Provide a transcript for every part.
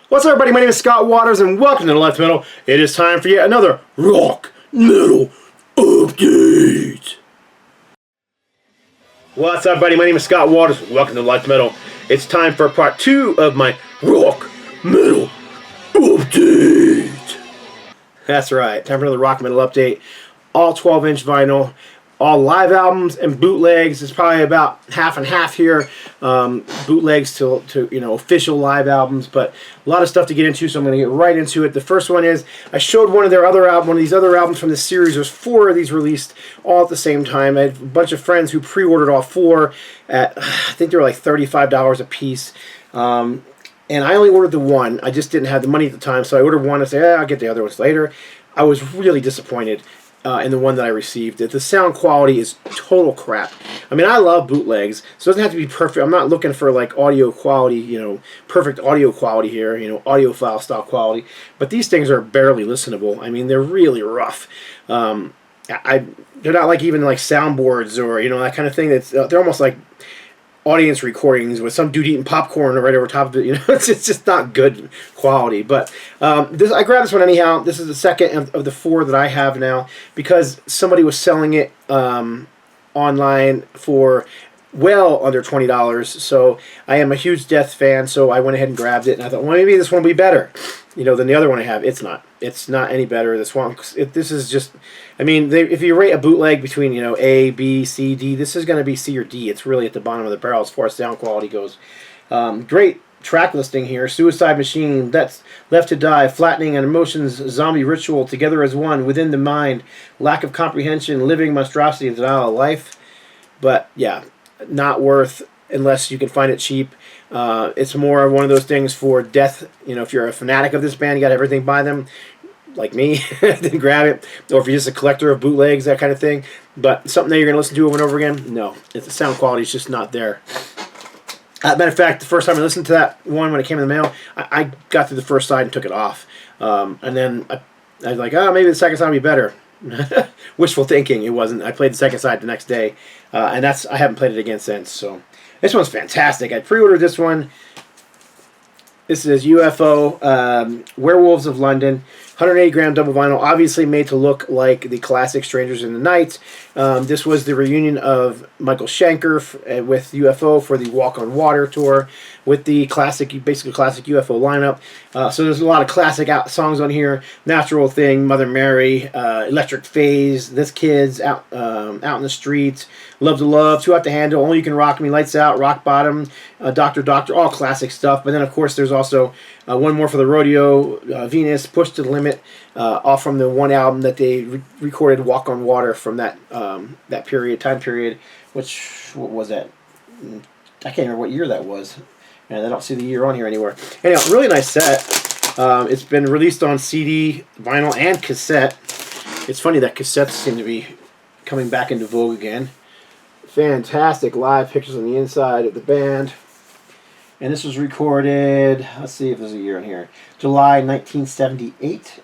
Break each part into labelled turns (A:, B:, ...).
A: What's up, everybody? My name is Scott Waters, and welcome to the Left Metal. It is time for yet another rock metal update. What's up, buddy? My name is Scott Waters. Welcome to Left Metal. It's time for part 2 of my rock metal update. That's right. Time for another rock metal update. All 12-inch vinyl. All live albums and bootlegs. It's probably about half and half here. Bootlegs to official live albums, but a lot of stuff to get into, so I'm going to get right into it. The first one is I showed one of these other albums from the series. There's 4 of these released all at the same time. I had a bunch of friends who pre-ordered all 4 at I think they were like $35 a piece. And I only ordered the one. I just didn't have the money at the time, so I ordered one and said, I'll get the other ones later. I was really disappointed in the one that I received. The sound quality is total crap. I mean, I love bootlegs, so it doesn't have to be perfect. I'm not looking for like audio quality, perfect audio quality here, audiophile style quality. But these things are barely listenable. I mean, they're really rough. They're not like even like soundboards or that kind of thing. They're almost like audience recordings with some dude eating popcorn right over top of it. It's just not good quality. But I grabbed this one anyhow. This is the second of the 4 that I have now because somebody was selling it online for well under $20. So I am a huge Death fan, so I went ahead and grabbed it, and I thought, well, maybe this one will be better, than the other one I have. It's not. It's not any better. This one, this is just, I mean, if you rate a bootleg between, A, B, C, D, this is going to be C or D. It's really at the bottom of the barrel as far as sound quality goes. Great track listing here. Suicide Machine, That's Left to Die, Flattening and Emotions, Zombie Ritual, Together as One, Within the Mind, Lack of Comprehension, Living Monstrosity, and Denial of Life. But, yeah, not worth unless you can find it cheap. It's more of one of those things for Death. If you're a fanatic of this band, you got everything by them, like me, then grab it. Or if you're just a collector of bootlegs, that kind of thing. But something that you're going to listen to over and over again, no. The sound quality is just not there. Matter of fact, the first time I listened to that one when it came in the mail, I got through the first side and took it off. And then I was like, maybe the second side will be better. Wishful thinking. It wasn't. I played the second side the next day. And I haven't played it again since. So this one's fantastic. I pre-ordered this one. This is UFO, Werewolves of London, 180-gram double vinyl, obviously made to look like the classic Strangers in the Night. This was the reunion of Michael Schenker with UFO for the Walk on Water tour with the basically classic UFO lineup. So there's a lot of classic songs on here. Natural Thing, Mother Mary, Electric Phase, This Kid's, Out in the Streets, Love to Love, Too Hot to Handle, Only You Can Rock Me, Lights Out, Rock Bottom, Doctor, all classic stuff. But then, of course, there's also one more for the rodeo, Venus, Push to the Limit, all from the one album that they recorded, Walk on Water, from that time period, what was that? I can't remember what year that was. And I don't see the year on here anywhere. Anyhow, really nice set. It's been released on CD, vinyl, and cassette. It's funny that cassettes seem to be coming back into vogue again. Fantastic live pictures on the inside of the band. And this was recorded, let's see if there's a year on here, July 1978.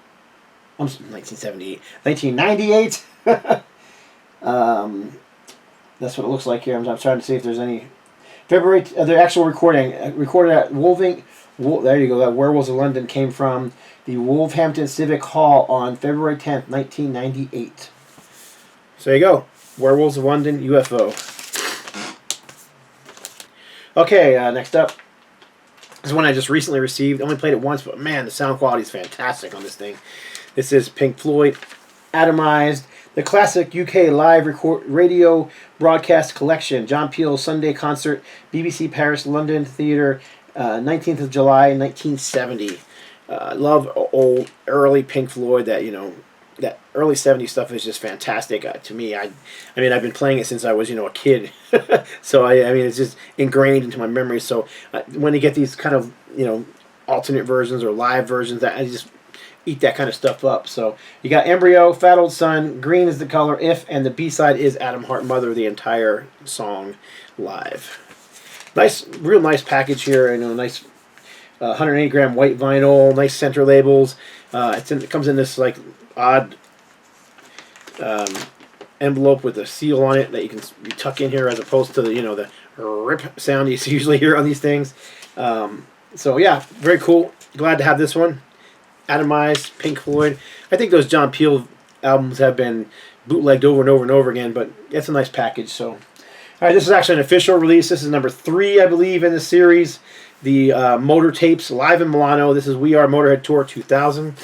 A: 1998. That's what it looks like here. I'm trying to see if there's any. February, the actual recording, recorded at there you go, that Werewolves of London came from the Wolverhampton Civic Hall on February 10th, 1998. So there you go. Werewolves of London, UFO. Okay, next up. This is one I just recently received. Only played it once, but man, the sound quality is fantastic on this thing. This is Pink Floyd, Atomized, the classic UK live radio broadcast collection. John Peel Sunday concert, BBC Paris, London Theatre, 19th of July, 1970. Love old, early Pink Floyd. That early 70s stuff is just fantastic to me. I mean, I've been playing it since I was, a kid. So, I mean, it's just ingrained into my memory. So, when you get these kind of, alternate versions or live versions, I just eat that kind of stuff up. So, you got Embryo, Fat Old Son, Green is the Color, If, and the B-side is Atom Heart Mother, the entire song live. Real nice package here. Nice 180-gram white vinyl, nice center labels. It comes in this, like, odd envelope with a seal on it that you can tuck in here, as opposed to the rip sound you usually hear on these things. So yeah, very cool. glad to have this one. Atomized, Pink Floyd. I think those John Peel albums have been bootlegged over and over and over again, but it's a nice package. So, all right, this is actually an official release. This is number 3, I believe, in the series. The Motor Tapes Live in Milano. This is We Are Motorhead Tour 2000.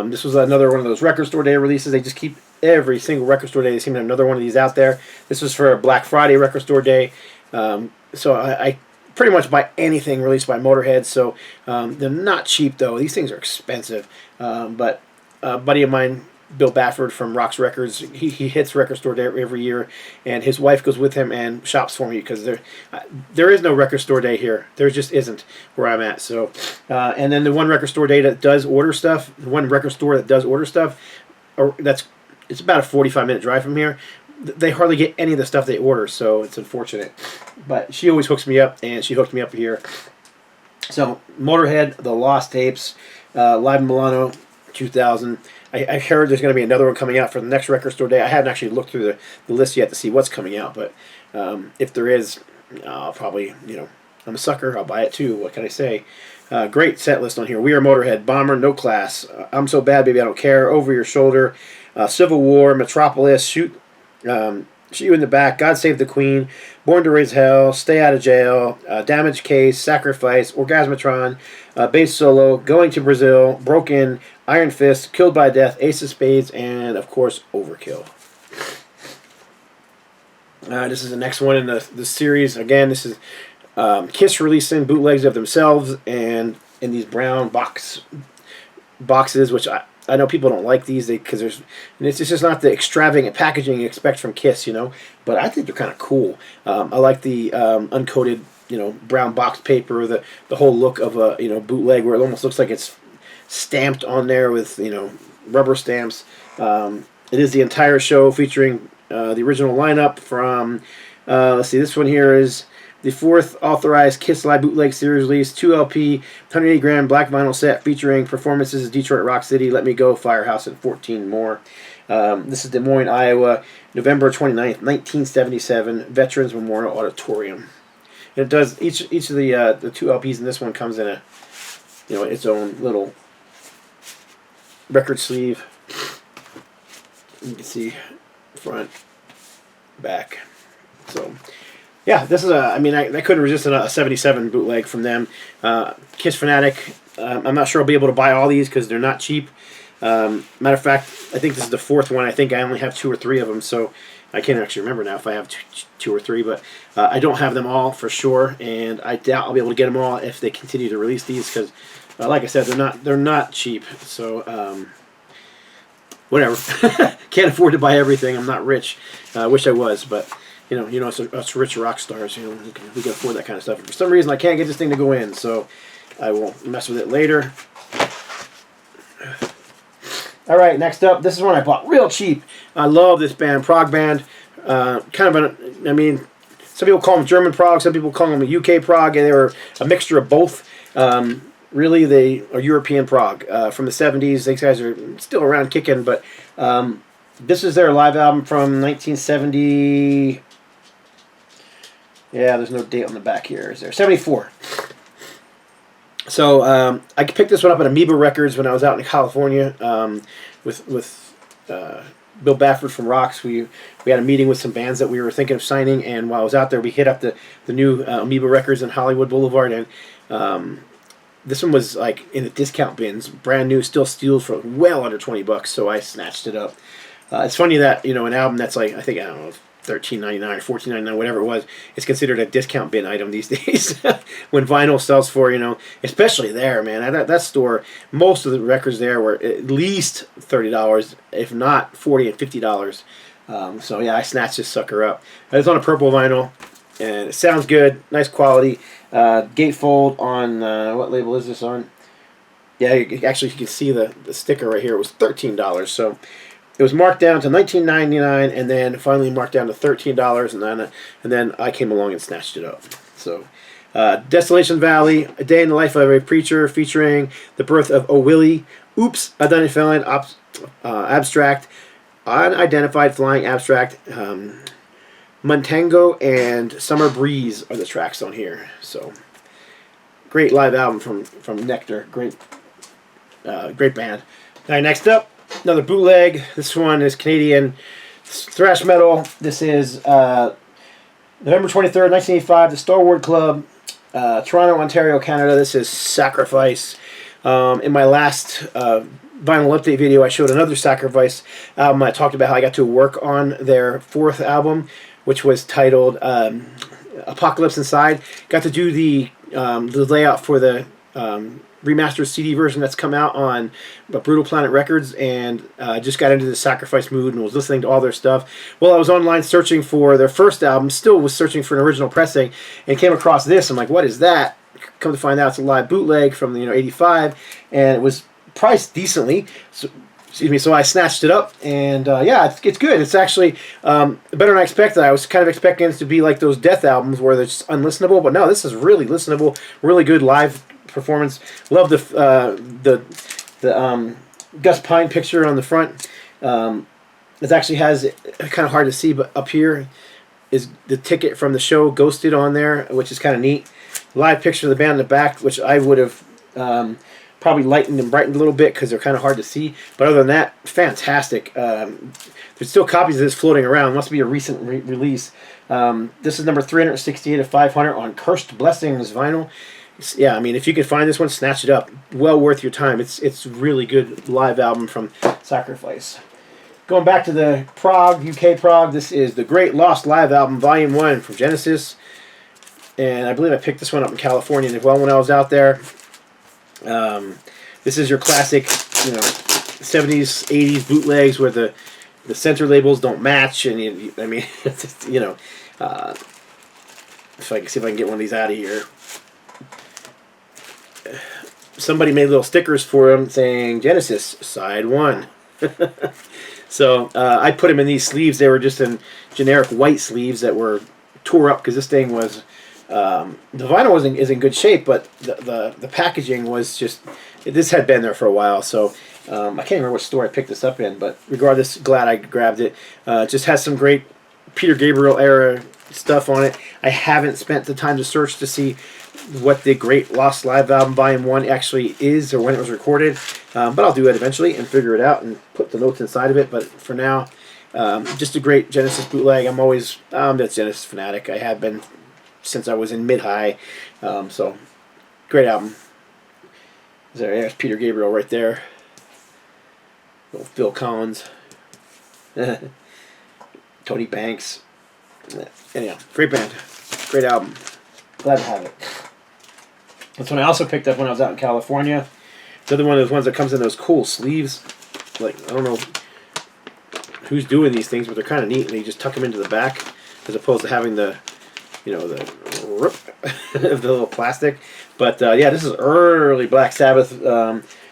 A: This was another one of those record store day releases. They just keep every single record store day. They seem to have another one of these out there. This was for a Black Friday record store day. So I pretty much buy anything released by Motorhead. So they're not cheap, though. These things are expensive. But a buddy of mine, Bill Bafford from Rocks Records, he hits record store day every year, and his wife goes with him and shops for me because there is no record store day here. There just isn't where I'm at. So, and then the one record store day that does order stuff, the one record store that does order stuff, it's about a 45-minute drive from here. They hardly get any of the stuff they order, so it's unfortunate. But she always hooks me up, and she hooked me up here. So, Motorhead, The Lost Tapes, Live in Milano, 2000. I heard there's going to be another one coming out for the next record store day. I haven't actually looked through the list yet to see what's coming out, but if there is, I'll probably, I'm a sucker. I'll buy it too. What can I say? Great set list on here. We Are Motorhead, Bomber, No Class, I'm So Bad, Baby, I Don't Care, Over Your Shoulder, Civil War, Metropolis, Shoot You in the Back, God Save the Queen, Born to Raise Hell, Stay Out of Jail, Damage Case, Sacrifice, Orgasmatron, Bass Solo, Going to Brazil, Broken, Iron Fist, Killed by Death, Ace of Spades, and of course Overkill. This is the next one in the series. Again, this is Kiss releasing bootlegs of themselves and in these brown boxes, which I know people don't like these because it's just not the extravagant packaging you expect from Kiss, But I think they're kind of cool. I like the uncoated, brown box paper, the whole look of a bootleg where it almost looks like it's stamped on there with rubber stamps. It is the entire show featuring the original lineup from. Let's see, this one here is the 4th authorized Kiss Live Bootleg Series release, 2 LP, 180 gram black vinyl set featuring performances of Detroit Rock City, Let Me Go, Firehouse, and 14 more. This is Des Moines, Iowa, November 29th, 1977, Veterans Memorial Auditorium. And it does each of the 2 LPs in this one comes in a its own little record sleeve. You can see front, back. So. Yeah, this is I couldn't resist a 77 bootleg from them. Kiss Fanatic, I'm not sure I'll be able to buy all these because they're not cheap. Matter of fact, I think this is the 4th one. I think I only have 2 or 3 of them, so I can't actually remember now if I have 2 or 3, but I don't have them all for sure, and I doubt I'll be able to get them all if they continue to release these because, like I said, they're not cheap, so whatever. Can't afford to buy everything. I'm not rich. I wish I was, but... us rich rock stars, we can afford that kind of stuff. And for some reason, I can't get this thing to go in, so I will mess with it later. All right, next up, this is one I bought real cheap. I love this band, prog band. Some people call them German prog, some people call them UK prog, and they were a mixture of both. Really, they are European prog from the 70s. These guys are still around kicking, but this is their live album from 1970. Yeah, there's no date on the back here, is there? 74. So I picked this one up at Amoeba Records when I was out in California with Bill Bafford from Rocks. We had a meeting with some bands that we were thinking of signing, and while I was out there, we hit up the new Amoeba Records in Hollywood Boulevard, and this one was like in the discount bins, brand new, still steals for well under $20, so I snatched it up. It's funny that an album that's like I don't know, $13.99 or $14.99, whatever it was, it's considered a discount bin item these days. When vinyl sells for especially there, man, at that store, most of the records there were at least $30, if not $40 and $50. So yeah, I snatched this sucker up. It's on a purple vinyl, and it sounds good, nice quality. Gatefold on what label is this on? Yeah, actually you can see the sticker right here. It was $13, so. It was marked down to $19.99, and then finally marked down to $13, and then I came along and snatched it up. So, Desolation Valley, A Day in the Life of a Preacher, featuring the birth of O Willie, Oops, Identified Abstract, Unidentified Flying Abstract, Montango, and Summer Breeze are the tracks on here. So, great live album from Nectar. Great band. All right, next up, another bootleg. This one is Canadian thrash metal. This is November 23rd, 1985, the Starward Club, Toronto, Ontario, Canada. This is Sacrifice. In my last vinyl update video, I showed another Sacrifice album. I talked about how I got to work on their 4th album, which was titled Apocalypse Inside. Got to do the layout for the remastered CD version that's come out on Brutal Planet Records, and just got into the Sacrifice mood and was listening to all their stuff. Well, I was online searching for their first album, still was searching for an original pressing, and came across this. I'm like, what is that? Come to find out, it's a live bootleg from '85, and it was priced decently. So, excuse me. So I snatched it up, and yeah, it's good. It's actually better than I expected. I was kind of expecting it to be like those Death albums where they're just unlistenable, but no, this is really listenable. Really good live performance. Love the Gus Pine picture on the front. It actually has, kind of hard to see, but up here is the ticket from the show ghosted on there, which is kind of neat. Live picture of the band in the back, which I would have probably lightened and brightened a little bit because they're kind of hard to see. But other than that, fantastic. There's still copies of this floating around. Must be a recent release. This is number 368 of 500 on Cursed Blessings vinyl. Yeah, I mean, if you can find this one, snatch it up. Well worth your time. It's really good live album from Sacrifice. Going back to the Prague, UK Prague, this is the Great Lost Live Album, Volume 1 from Genesis. And I believe I picked this one up in California as well when I was out there. This is your classic, 70s, 80s bootlegs where the center labels don't match. And, I mean, if I can see if I can get one of these out of here. Somebody made little stickers for them saying Genesis Side 1. So I put them in these sleeves. They were just in generic white sleeves that were tore up because this thing was the vinyl is in good shape, but the packaging was just, this had been there for a while. So I can't remember what store I picked this up in, but regardless, glad I grabbed it. Just has some great Peter Gabriel era stuff on it. I haven't spent the time to search to see what the Great Lost Live Album Volume 1 actually is or when it was recorded, but I'll do it eventually and figure it out and put the notes inside of it. But for now, just a great Genesis bootleg. I'm a Genesis fanatic. I have been since I was in mid-high, so great album. There's Peter Gabriel right there. Little Phil Collins. Tony Banks. Anyhow, great band. Great album. Glad to have it. That's one I also picked up when I was out in California. The other one of those ones that comes in those cool sleeves. Like, I don't know who's doing these things, but they're kind of neat. And you just tuck them into the back as opposed to having the rip of the little plastic. But yeah, this is early Black Sabbath.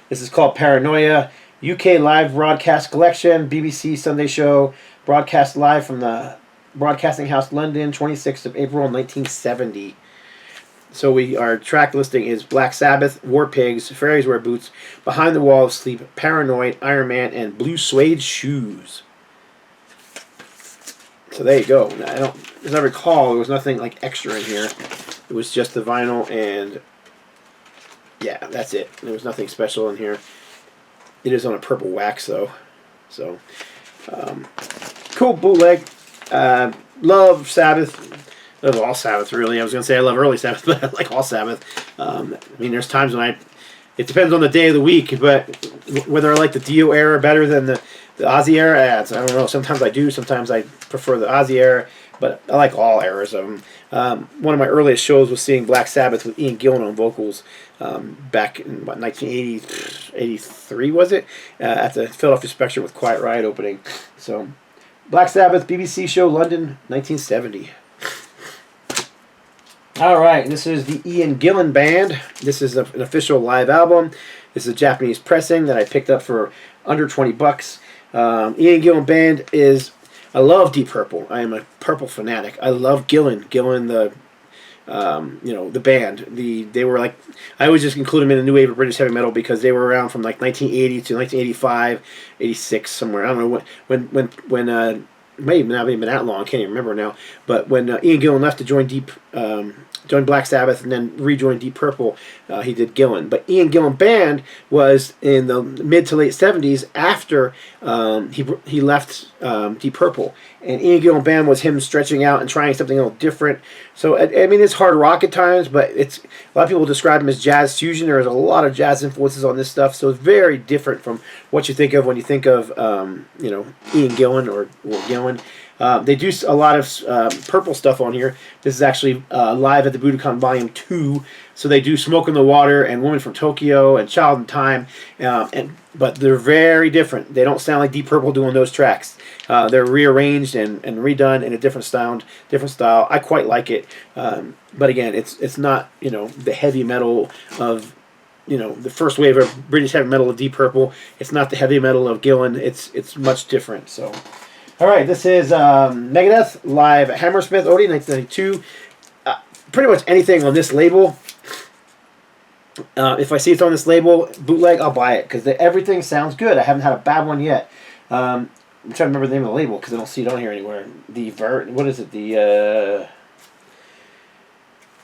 A: This is called Paranoia. UK Live Broadcast Collection. BBC Sunday Show. Broadcast live from the Broadcasting House, London, 26th of April, 1970. So our track listing is Black Sabbath, War Pigs, Fairies Wear Boots, Behind the Wall of Sleep, Paranoid, Iron Man, and Blue Suede Shoes. So there you go. As I recall, there was nothing like extra in here. It was just the vinyl, and yeah, that's it. There was nothing special in here. It is on a purple wax, though. So, cool bootleg. Love Sabbath. Love all Sabbath, really. I was going to say I love early Sabbath, but I like all Sabbath. I mean, there's times when it depends on the day of the week, but whether I like the Dio era better than the Ozzy era, I don't know. Sometimes I do. Sometimes I prefer the Ozzy era, but I like all eras of them. One of my earliest shows was seeing Black Sabbath with Ian Gillen on vocals back in, 1983, was it? At the Philadelphia Spectrum with Quiet Riot opening. So, Black Sabbath, BBC show, London, 1970. Alright, this is the Ian Gillen Band. This is an official live album. This is a Japanese pressing that I picked up for under 20 bucks. Ian Gillen Band is, I love Deep Purple. I am a Purple fanatic. I love Gillen. Gillen, the band. They were like, I always just include them in the new wave of British heavy metal because they were around from like 1980 to 1985, 86, somewhere. I don't know when may not have even been that long. I can't even remember now. But when Ian Gillen left to join joined Black Sabbath and then rejoined Deep Purple, he did Gillen. But Ian Gillen Band was in the mid to late 70s after he left Deep Purple. And Ian Gillen Band was him stretching out and trying something a little different. So, I mean, it's hard rock at times, but it's a lot of people describe him as jazz fusion. There's a lot of jazz influences on this stuff, so it's very different from what you think of when you think of, Ian Gillen or Gillen. They do a lot of Purple stuff on here. This is actually live at the Budokan Volume 2. So they do Smoke in the Water and Woman from Tokyo and Child in Time. But they're very different. They don't sound like Deep Purple doing those tracks. They're rearranged and redone in a different style. I quite like it. But again, it's not, the heavy metal of, the first wave of British heavy metal of Deep Purple. It's not the heavy metal of Gillen. It's much different. So, all right, this is Megadeth live at Hammersmith, Odie, 1992. Pretty much anything on this label. If I see it's on this label, bootleg, I'll buy it because everything sounds good. I haven't had a bad one yet. I'm trying to remember the name of the label because I don't see it on here anywhere. What is it? The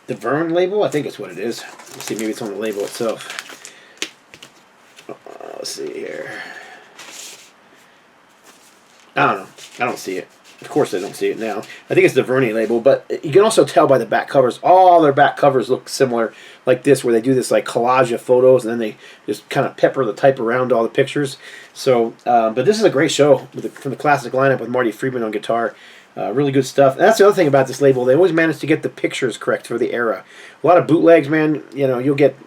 A: Vern label? I think it's what it is. Let's see, maybe it's on the label itself. Let's see here. I don't know. I don't see it. Of course I don't see it now. I think it's the Verney label, but you can also tell by the back covers. All their back covers look similar like this, where they do this like collage of photos, and then they just kind of pepper the type around all the pictures. So, but this is a great show from the classic lineup with Marty Friedman on guitar. Really good stuff. And that's the other thing about this label. They always manage to get the pictures correct for the era. A lot of bootlegs, man, you'll get...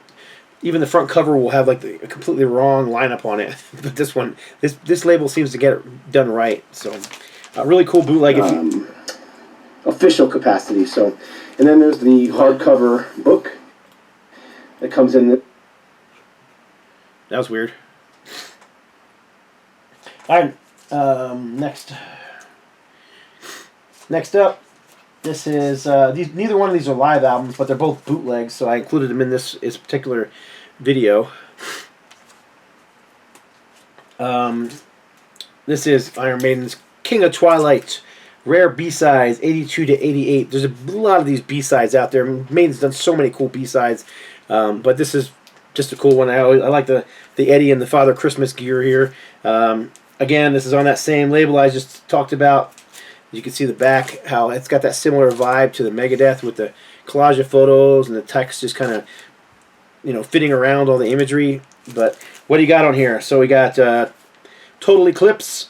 A: Even the front cover will have like a completely wrong lineup on it. But this one, this label seems to get it done right. So, really cool bootleg. Official capacity. So, and then there's the hardcover book that comes in. That was weird. All right, next up. This is neither one of these are live albums, but they're both bootlegs, so I included them in this particular video. This is Iron Maiden's King of Twilight, rare B-sides, 82 to 88. There's a lot of these B-sides out there. Maiden's done so many cool B-sides, but this is just a cool one. I like the Eddie and the Father Christmas gear here. Again, this is on that same label I just talked about. You can see the back, how it's got that similar vibe to the Megadeth with the collage of photos and the text just kind of, fitting around all the imagery. But what do you got on here? So we got Total Eclipse.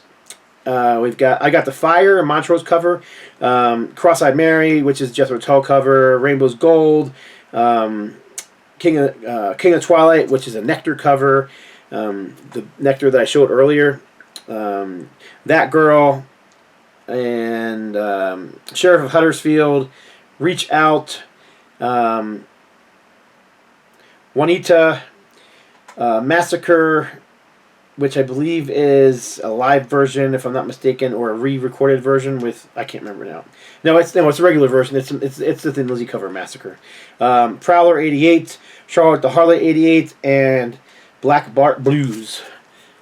A: I got the Fire, Montrose cover. Cross-Eyed Mary, which is Jethro Tull cover. Rainbow's Gold. King of Twilight, which is a Nectar cover. The Nectar that I showed earlier. That Girl. And Sheriff of Huddersfield, Reach Out, Juanita, Massacre, which I believe is a live version, if I'm not mistaken, or a re-recorded version with, I can't remember now. No, it's a regular version. It's the Thin Lizzy cover, Massacre. Prowler 88, Charlotte the Harlot 88, and Black Bart Blues.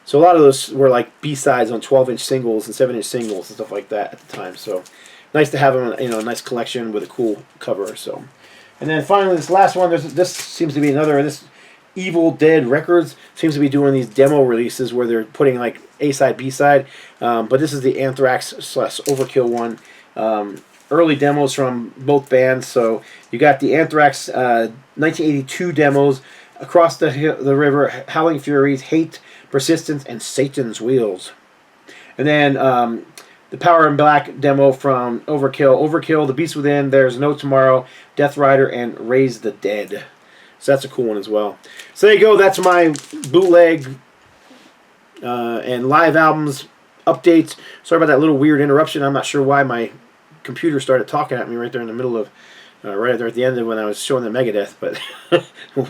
A: So a lot of those were like B-sides on 12-inch singles and 7-inch singles and stuff like that at the time. So nice to have them, a nice collection with a cool cover. So, and then finally this last one. This seems to be another. This Evil Dead Records seems to be doing these demo releases where they're putting like A-side, B-side. But this is the Anthrax / Overkill one. Early demos from both bands. So you got the Anthrax 1982 demos, Across the River, Howling Furies, Hate, Persistence, and Satan's Wheels. And then the Power in Black demo from Overkill, The Beast Within, There's No Tomorrow, Death Rider, and Raise the Dead. So that's a cool one as well. So there you go. That's my bootleg and live albums updates. Sorry about that little weird interruption. I'm not sure why my computer started talking at me right there in the middle of right there at the end of when I was showing the Megadeth, but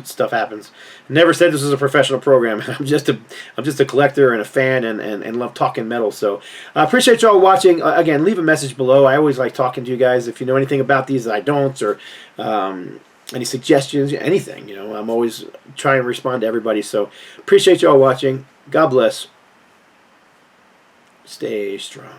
A: stuff happens. Never said this was a professional program. I'm just a collector and a fan and love talking metal. So I appreciate y'all watching. Again, leave a message below. I always like talking to you guys. If you know anything about these that I don't, or any suggestions, anything, I'm always trying to respond to everybody. So appreciate y'all watching. God bless. Stay strong.